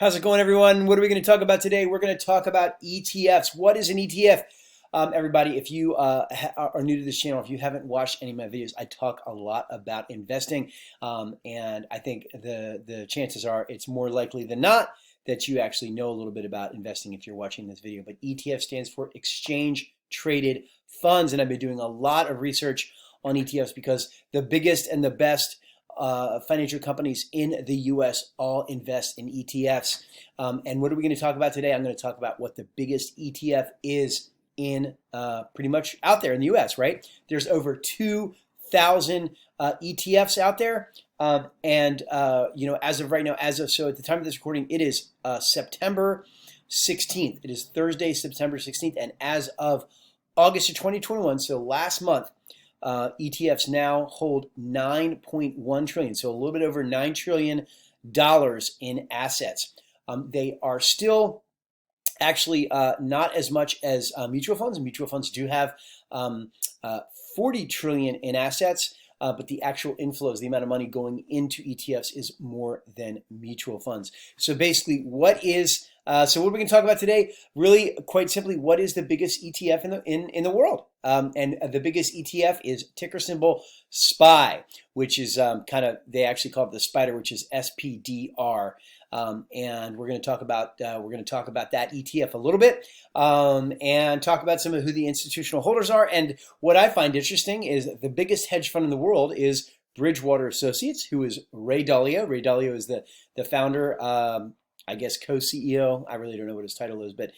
How's it going, everyone? What are we going to talk about today? We're going to talk about ETFs. What is an ETF? Everybody, if you are new to this channel, if you haven't watched any of my videos, I talk a lot about investing, and I think the chances are it's more likely than not that you actually know a little bit about investing if you're watching this video. But ETF stands for Exchange Traded Funds, and I've been doing a lot of research on ETFs because the biggest and the best financial companies in the US all invest in ETFs. And what are we going to talk about today? I'm going to talk about what the biggest ETF is in pretty much out there in the US, right? There's over 2,000 ETFs out there. As of right now, so at the time of this recording, it is September 16th. It is Thursday, September 16th. And as of August of 2021, so last month, ETFs now hold 9.1 trillion, so a little bit over $9 trillion in assets. They are still actually not as much as mutual funds. Mutual funds do have 40 trillion in assets, but the actual inflows, the amount of money going into ETFs is more than mutual funds. So basically, what are we going to talk about today? Really, quite simply, what is the biggest ETF in the world? And the biggest ETF is ticker symbol SPY, which is they actually call it the spider, which is SPDR. And we're going to talk about that ETF a little bit, and talk about some of who the institutional holders are. And what I find interesting is the biggest hedge fund in the world is Bridgewater Associates, who is Ray Dalio. Ray Dalio is the founder, I guess co-CEO. I really don't know what his title is, but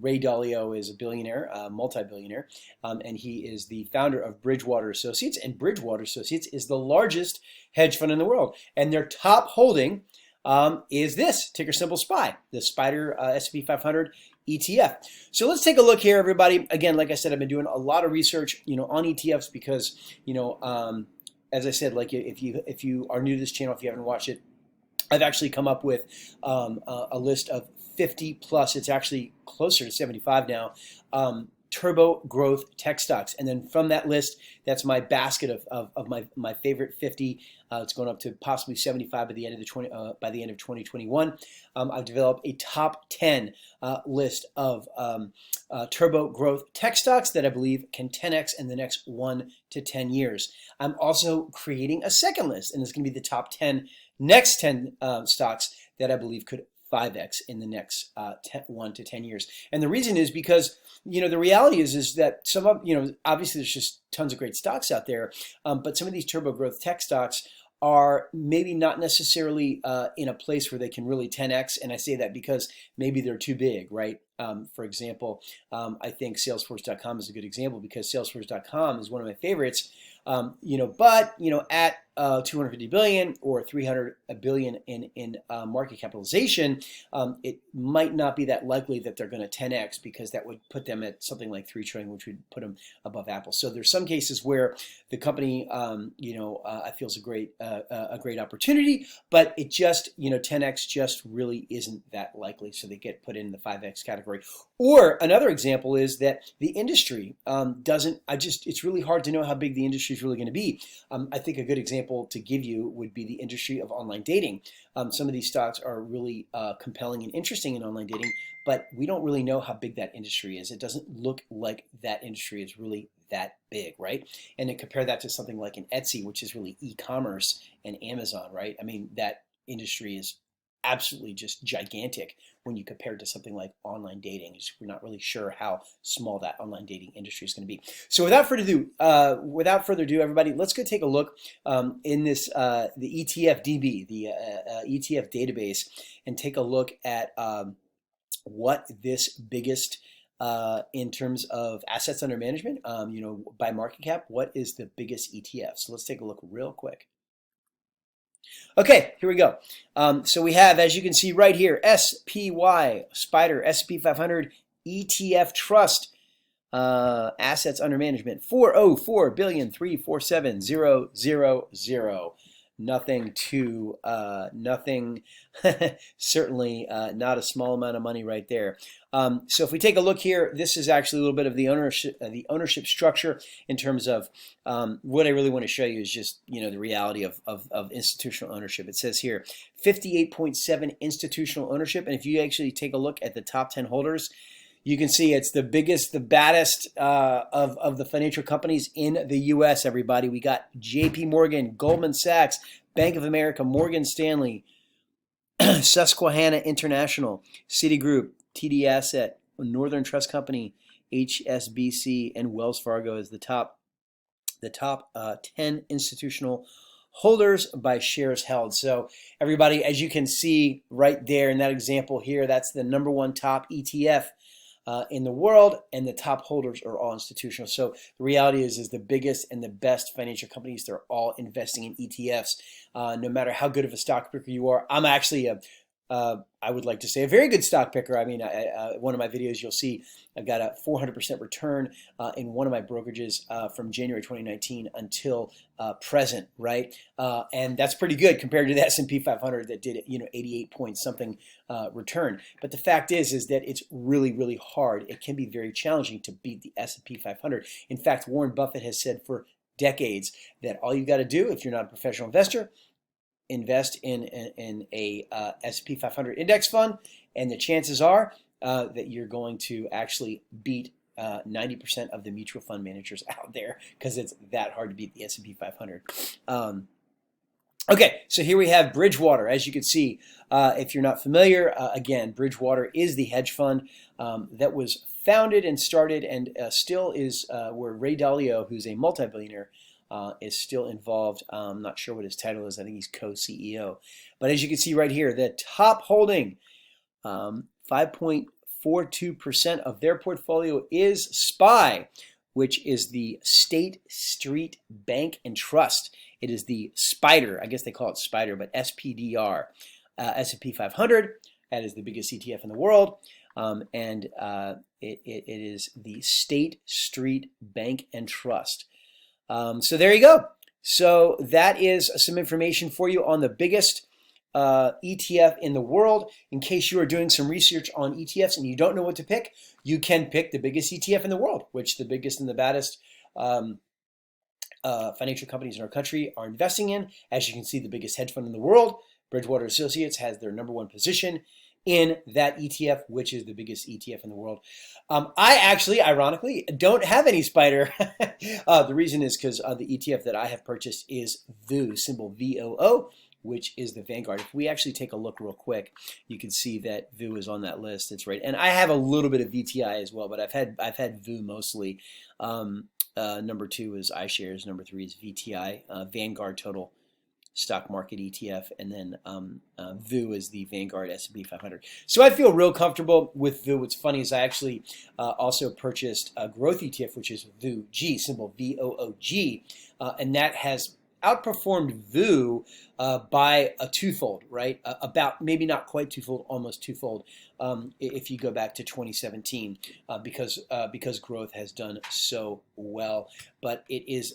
Ray Dalio is a billionaire, multi-billionaire, and he is the founder of Bridgewater Associates. And Bridgewater Associates is the largest hedge fund in the world, and their top holding is this ticker symbol SPY, the Spider S&P 500 ETF. So let's take a look here, everybody. Again, like I said, I've been doing a lot of research, on ETFs because, as I said, like if you are new to this channel, if you haven't watched it, I've actually come up with a list of 50 plus. It's actually closer to 75 now. Turbo growth tech stocks, and then from that list, that's my basket of my favorite 50. It's going up to possibly 75 by the end of 2021. I've developed a top 10 list of turbo growth tech stocks that I believe can 10x in the next 1 to 10 years. I'm also creating a second list, and it's going to be the top 10 next 10 stocks that I believe could 5x in the next 1 to 10 years. And the reason is because, the reality is that some of, obviously there's just tons of great stocks out there, but some of these turbo growth tech stocks are maybe not necessarily in a place where they can really 10x. And I say that because maybe they're too big, right? For example, I think Salesforce.com is a good example because Salesforce.com is one of my favorites. At 250 billion or 300 billion in market capitalization, it might not be that likely that they're going to 10x because that would put them at something like 3 trillion, which would put them above Apple. So there's some cases where the company, I feel is a great opportunity, but it just, 10x just really isn't that likely. So they get put in the 5x category. Or another example is that the industry it's really hard to know how big the industry is really going to be. I think a good example to give you would be the industry of online dating. Some of these stocks are really compelling and interesting in online dating, but we don't really know how big that industry is. It doesn't look like that industry is really that big, right? And to compare that to something like an Etsy, which is really e-commerce, and Amazon, right? I mean, that industry is absolutely just gigantic when you compare it to something like online dating. We're not really sure how small that online dating industry is going to be. So without further ado, everybody, let's go take a look in this the ETF DB, the ETF database, and take a look at what this biggest in terms of assets under management, by market cap, what is the biggest ETF? So let's take a look real quick. Okay, here we go. So we have, as you can see right here, SPY, Spider, S&P 500 ETF Trust, assets under management, 404,347,000. nothing to nothing certainly not a small amount of money right there. So if we take a look here, this is actually a little bit of the ownership structure in terms of what I really want to show you is just the reality of institutional ownership. It says here 58.7 institutional ownership, and if you actually take a look at the top 10 holders, you can see it's the biggest, the baddest of the financial companies in the U.S., everybody. We got JP Morgan, Goldman Sachs, Bank of America, Morgan Stanley, Susquehanna International, Citigroup, TD Asset, Northern Trust Company, HSBC, and Wells Fargo as the top 10 institutional holders by shares held. So everybody, as you can see right there in that example here, that's the #1 top ETF in the world, and the top holders are all institutional. So the reality is the biggest and the best financial companies, they're all investing in ETFs. No matter how good of a stock picker you are, I'm actually I would like to say a very good stock picker. I mean, one of my videos, you'll see I've got a 400% return in one of my brokerages from January 2019 until present, right? And that's pretty good compared to the S&P 500 that did 88 point something return. But the fact is that it's really, really hard. It can be very challenging to beat the S&P 500. In fact, Warren Buffett has said for decades that all you got to do if you're not a professional investor, invest in a S&P 500 index fund, and the chances are that you're going to actually beat 90% of the mutual fund managers out there, because it's that hard to beat the S&P 500. Okay, so here we have Bridgewater. As you can see, if you're not familiar, again, Bridgewater is the hedge fund that was founded and started and still is where Ray Dalio, who's a multi-billionaire, is still involved. I'm not sure what his title is. I think he's co-CEO. But as you can see right here, the top holding, 5.42% of their portfolio is SPY, which is the State Street Bank and Trust. It is the SPDR. I guess they call it SPDR, but SPDR. S&P 500. That is the biggest ETF in the world. And it is the State Street Bank and Trust. So there you go. So that is some information for you on the biggest ETF in the world. In case you are doing some research on ETFs and you don't know what to pick, you can pick the biggest ETF in the world, which the biggest and the baddest financial companies in our country are investing in. As you can see, the biggest hedge fund in the world, Bridgewater Associates, has their #1 position in that ETF, which is the biggest ETF in the world. I actually, ironically, don't have any SPDR. The reason is because the ETF that I have purchased is VOO, symbol VOO, which is the Vanguard. If we actually take a look real quick, you can see that VOO is on that list. It's right, and I have a little bit of VTI as well, but I've had VOO mostly. #2 is iShares. #3 is VTI, Vanguard Total Stock Market ETF, and then VOO is the Vanguard S&P 500. So I feel real comfortable with VOO. What's funny is I actually also purchased a growth ETF, which is VOOG, symbol VOOG, and that has outperformed VOO by a twofold, right? About maybe not quite twofold, almost twofold, if you go back to 2017, because growth has done so well. But it is,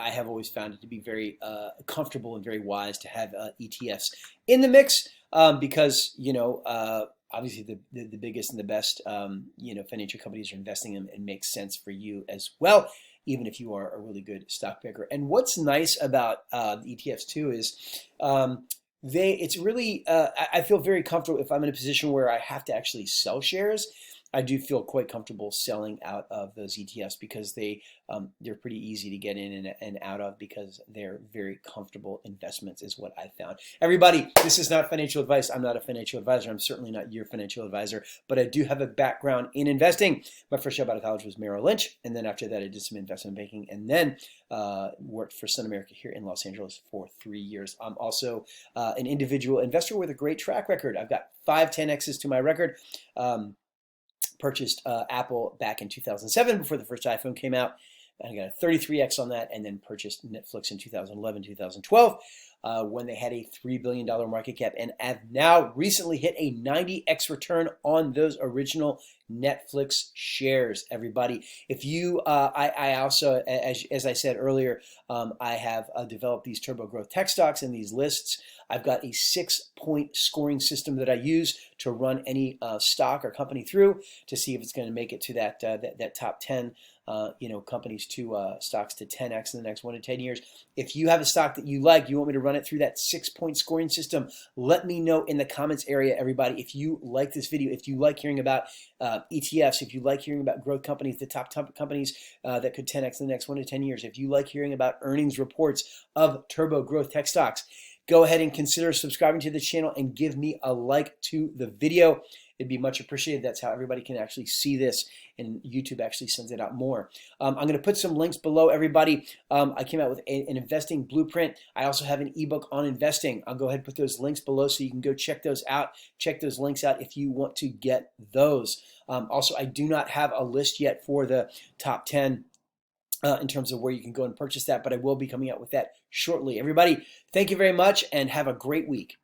I have always found it to be very comfortable and very wise to have ETFs in the mix, because obviously the biggest and the best financial companies are investing in. It makes sense for you as well, even if you are a really good stock picker. And what's nice about the ETFs too is it's really, I feel very comfortable if I'm in a position where I have to actually sell shares. I do feel quite comfortable selling out of those ETFs because they're pretty easy to get in and out of, because they're very comfortable investments, is what I found. Everybody, this is not financial advice. I'm not a financial advisor. I'm certainly not your financial advisor, but I do have a background in investing. My first job out of college was Merrill Lynch, and then after that I did some investment banking, and then worked for Sun America here in Los Angeles for 3 years. I'm also an individual investor with a great track record. I've got 5 10Xs to my record. Purchased Apple back in 2007 before the first iPhone came out. and I got a 33x on that, and then purchased Netflix in 2011, 2012. When they had a $3 billion market cap, and have now recently hit a 90x return on those original Netflix shares. Everybody, if you, I also, as I said earlier, I have developed these turbo growth tech stocks and these lists. I've got a 6-point scoring system that I use to run any stock or company through to see if it's going to make it to that top 10 companies to stocks to 10x in the next 1 to 10 years. If you have a stock that you like, you want me to run it through that 6-point scoring system, let me know in the comments area, everybody. If you like this video, if you like hearing about ETFs, if you like hearing about growth companies, the top companies that could 10x in the next 1 to 10 years, if you like hearing about earnings reports of turbo growth tech stocks, go ahead and consider subscribing to the channel and give me a like to the video. It'd be much appreciated. That's how everybody can actually see this, and YouTube actually sends it out more. I'm going to put some links below, everybody. I came out with an investing blueprint. I also have an ebook on investing. I'll go ahead and put those links below so you can go check those out. Check those links out if you want to get those. Also, I do not have a list yet for the top 10 in terms of where you can go and purchase that, but I will be coming out with that shortly. Everybody, thank you very much and have a great week.